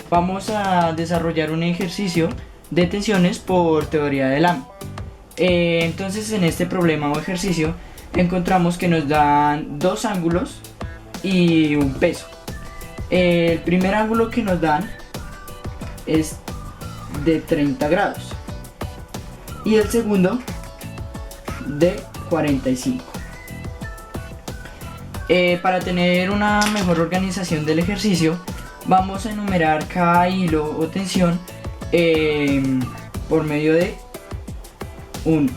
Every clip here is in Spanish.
vamos a desarrollar un ejercicio de tensiones por teoría del ángulo. Entonces en este problema o ejercicio encontramos que nos dan dos ángulos y un peso. El primer ángulo que nos dan es de 30 grados y el segundo de 45. Para tener una mejor organización del ejercicio, vamos a enumerar cada hilo o tensión por medio de un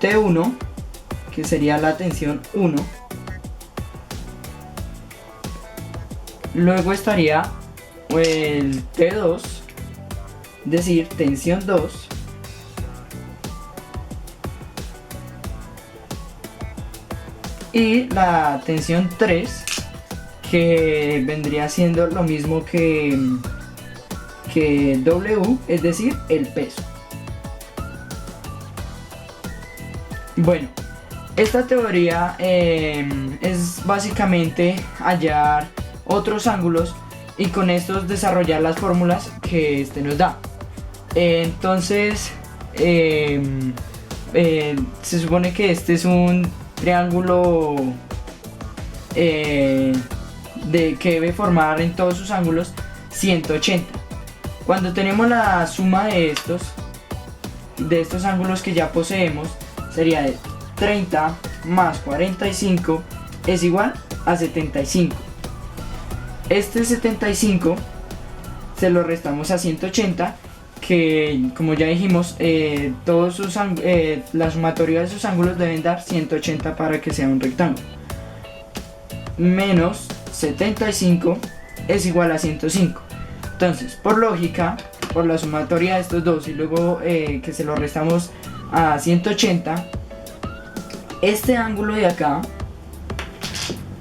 T1, que sería la tensión 1. Luego estaría el T2, es decir, tensión 2. Y la tensión 3, que vendría siendo lo mismo que W, es decir, el peso. Bueno, esta teoría es básicamente hallar otros ángulos y con estos desarrollar las fórmulas que este nos da. Entonces se supone que este es un triángulo que debe formar en todos sus ángulos 180. Cuando tenemos la suma de estos ángulos que ya poseemos, sería de 30 más 45 es igual a 75. Este 75 se lo restamos a 180, que como ya dijimos, la sumatoria de sus ángulos deben dar 180 para que sea un rectángulo. Menos 75 es igual a 105. Entonces, por lógica, por la sumatoria de estos dos y luego que se lo restamos a 180, este ángulo de acá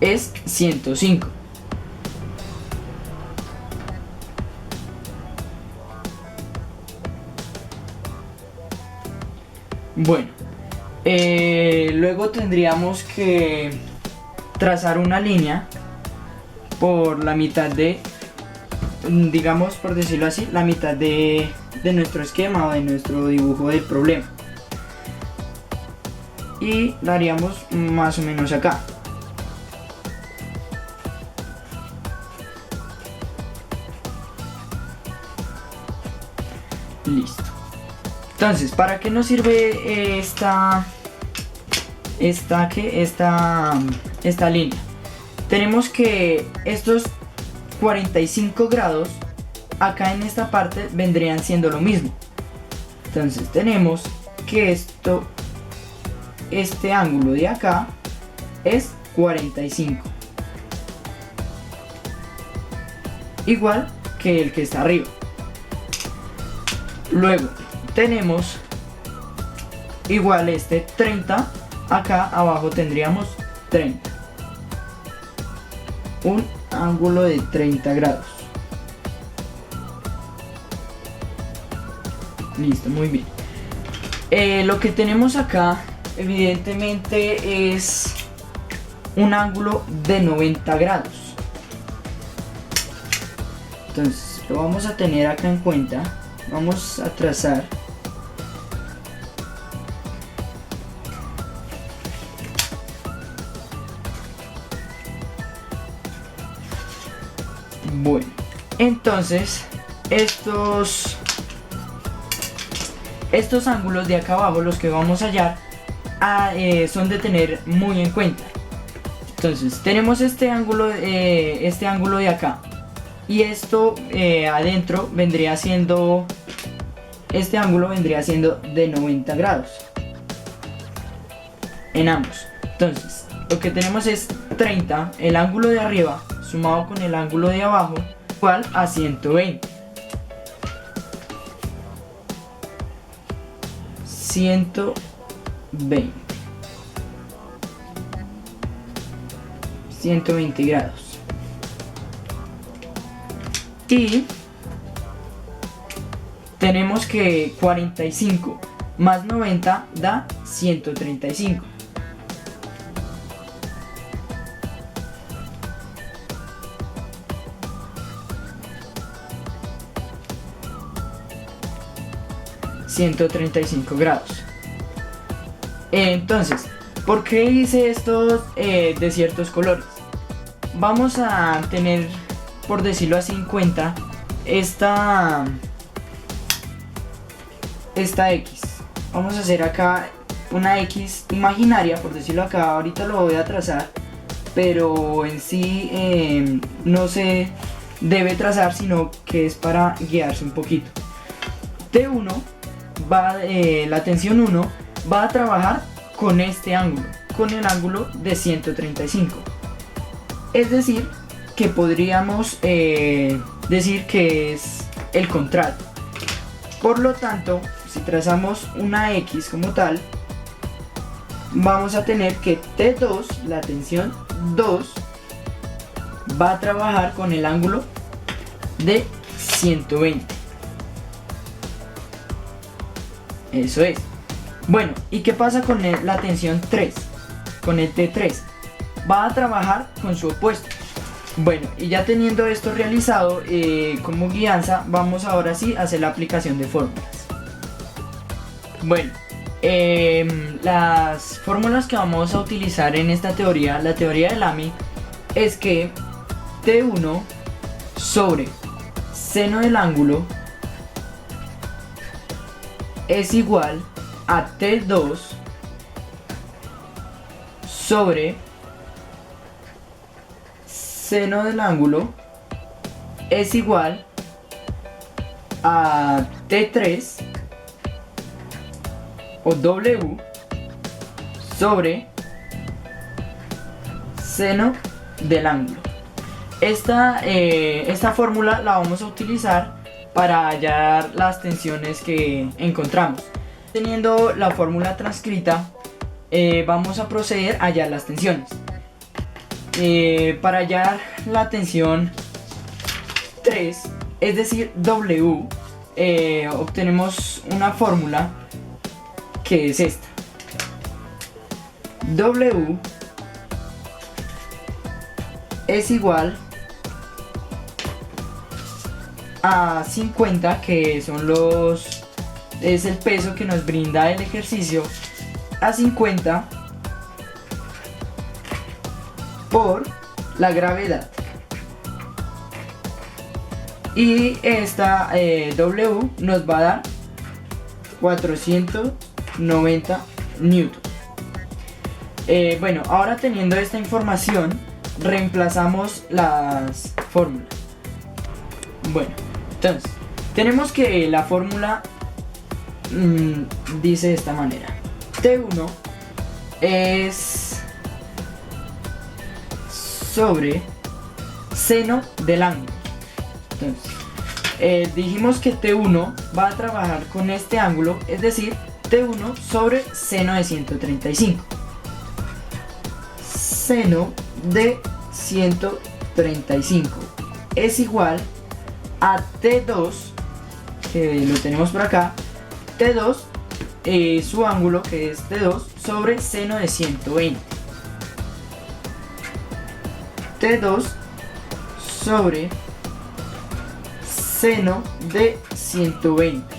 es 105. Bueno, luego tendríamos que trazar una línea por la mitad de, digamos, por decirlo así, la mitad de nuestro esquema o de nuestro dibujo del problema. Y la haríamos más o menos acá. Listo. Entonces, ¿para qué nos sirve esta línea? Tenemos que estos 45 grados acá en esta parte vendrían siendo lo mismo. Entonces tenemos que este ángulo de acá es 45, igual que el que está arriba. Luego tenemos igual este 30, acá abajo tendríamos 30, un ángulo de 30 grados. Listo, muy bien. Lo que tenemos acá evidentemente es un ángulo de 90 grados. Entonces lo vamos a tener acá en cuenta. Vamos a trazar bueno, entonces estos ángulos de acá abajo, los que vamos a hallar, son de tener muy en cuenta. Entonces tenemos este ángulo de acá, y esto adentro vendría siendo, este ángulo vendría siendo de 90 grados en ambos. Entonces lo que tenemos es 30, el ángulo de arriba sumado con el ángulo de abajo, igual a 120. 120 grados. Y tenemos que 45 más 90 da 135. 135 grados. Entonces, ¿por qué hice estos de ciertos colores? Vamos a tener, por decirlo así, en cuenta esta X. Vamos a hacer acá una X imaginaria, por decirlo acá. Ahorita lo voy a trazar, pero en sí no se debe trazar, sino que es para guiarse un poquito. T1 va, la tensión 1 va a trabajar con este ángulo, con el ángulo de 135. Es decir, que podríamos decir que es el contrario. Por lo tanto, si trazamos una X como tal, vamos a tener que T2, la tensión 2, va a trabajar con el ángulo de 120. Eso es. Bueno, ¿y qué pasa con la tensión 3? Con el T3 va a trabajar con su opuesto. Bueno, y ya teniendo esto realizado como guianza, vamos ahora sí a hacer la aplicación de fórmulas. Bueno, las fórmulas que vamos a utilizar en esta teoría, la teoría de Lamy, es que T1 sobre seno del ángulo es igual a T2 sobre seno del ángulo es igual a T3 o W sobre seno del ángulo. Esta fórmula la vamos a utilizar para hallar las tensiones que encontramos. Teniendo la fórmula transcrita, vamos a proceder a hallar las tensiones. Para hallar la tensión 3, es decir, W, obtenemos una fórmula que es esta. W es igual a 50, que son es el peso que nos brinda el ejercicio, a 50 por la gravedad. Y esta W nos va a dar 490 newton. Bueno, ahora teniendo esta información, reemplazamos las fórmulas. Bueno, entonces tenemos que la fórmula dice de esta manera: T1 es sobre seno del ángulo. Entonces, dijimos que T1 va a trabajar con este ángulo, es decir, T1 sobre seno de 135. Seno de 135 es igual a T2, que lo tenemos por acá. T2, su ángulo, que es T2 sobre seno de 120. T2 sobre seno de 120.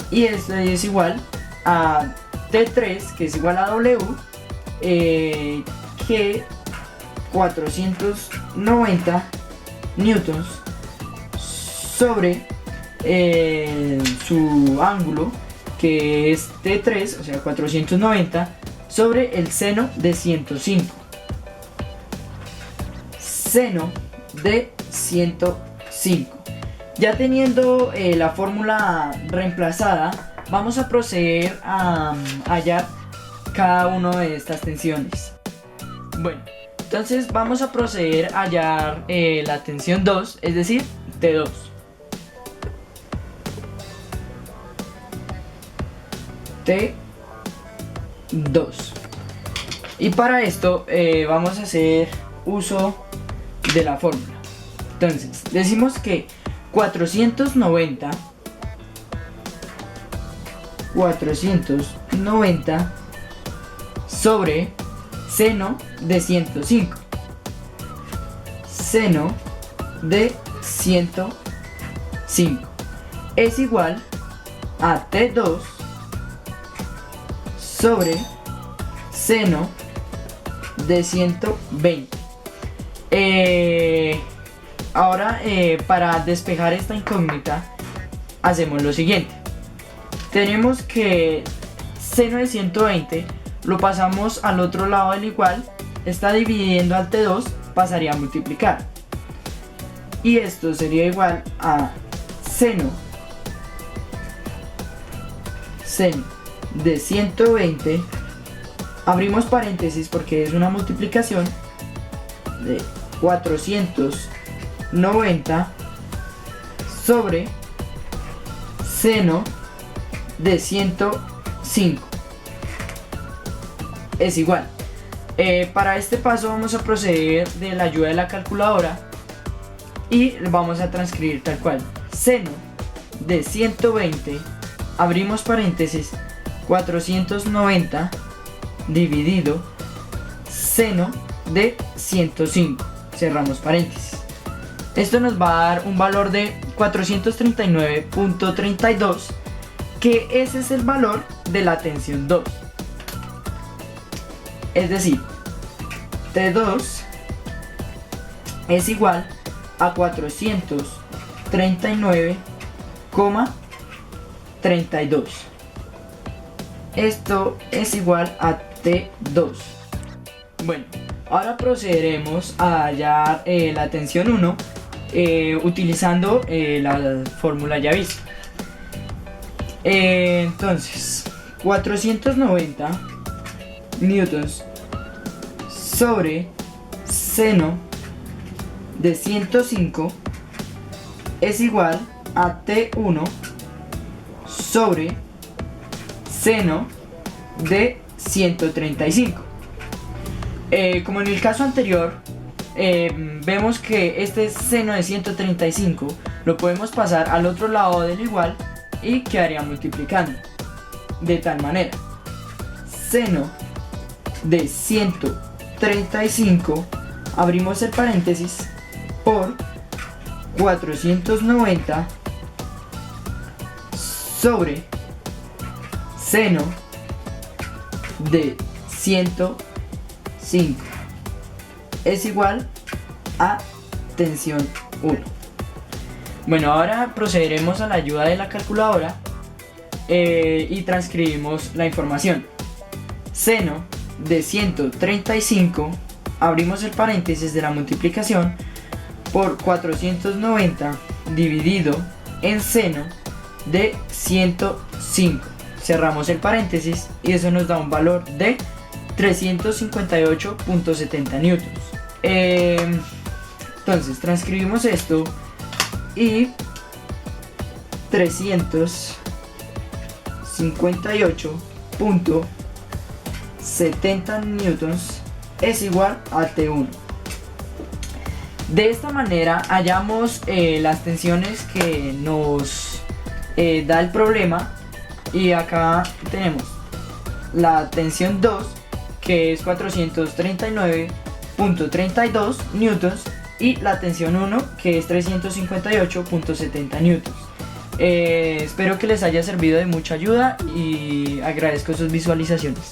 Y esto es igual a T3, que es igual a W, que 490 newtons sobre su ángulo, que es T3, o sea 490 sobre el seno de 105. Seno de 105. Ya teniendo la fórmula reemplazada, vamos a proceder a hallar cada una de estas tensiones. Bueno, entonces vamos a proceder a hallar la tensión 2, es decir, T2. T2. Y para esto vamos a hacer uso de la fórmula. Entonces, decimos que 490 sobre seno de 105. Seno de 105 es igual a T2 sobre seno de 120. Ahora para despejar esta incógnita hacemos lo siguiente. Tenemos que seno de 120 lo pasamos al otro lado del igual, está dividiendo al T2, pasaría a multiplicar. Y esto sería igual a seno de 120, abrimos paréntesis porque es una multiplicación, de 490 sobre seno de 105 es igual. Para este paso vamos a proceder de la ayuda de la calculadora y vamos a transcribir tal cual. Seno de 120, abrimos paréntesis, 490 dividido seno de 105, cerramos paréntesis. Esto nos va a dar un valor de 439.32, que ese es el valor de la tensión 2. Es decir, T2 es igual a 439,32. Esto es igual a T2. Bueno, ahora procederemos a hallar la tensión 1 utilizando la fórmula ya vista. Entonces, 490 newtons sobre seno de 105 es igual a T1 sobre seno de 135. Como en el caso anterior, vemos que este seno de 135 lo podemos pasar al otro lado del igual y quedaría multiplicando. De tal manera, seno de 135, abrimos el paréntesis, por 490 sobre seno de 105 es igual a tensión 1. Bueno, ahora procederemos a la ayuda de la calculadora y transcribimos la información. Seno de 135, abrimos el paréntesis de la multiplicación, por 490 dividido en seno de 105, cerramos el paréntesis y eso nos da un valor de 358.70 newtons. Entonces transcribimos esto y 358.70 newtons es igual a T1. De esta manera hallamos las tensiones que nos da el problema, y acá tenemos la tensión 2, que es 439.32 newtons, y la tensión 1, que es 358.70 newtons. Espero que les haya servido de mucha ayuda y agradezco sus visualizaciones.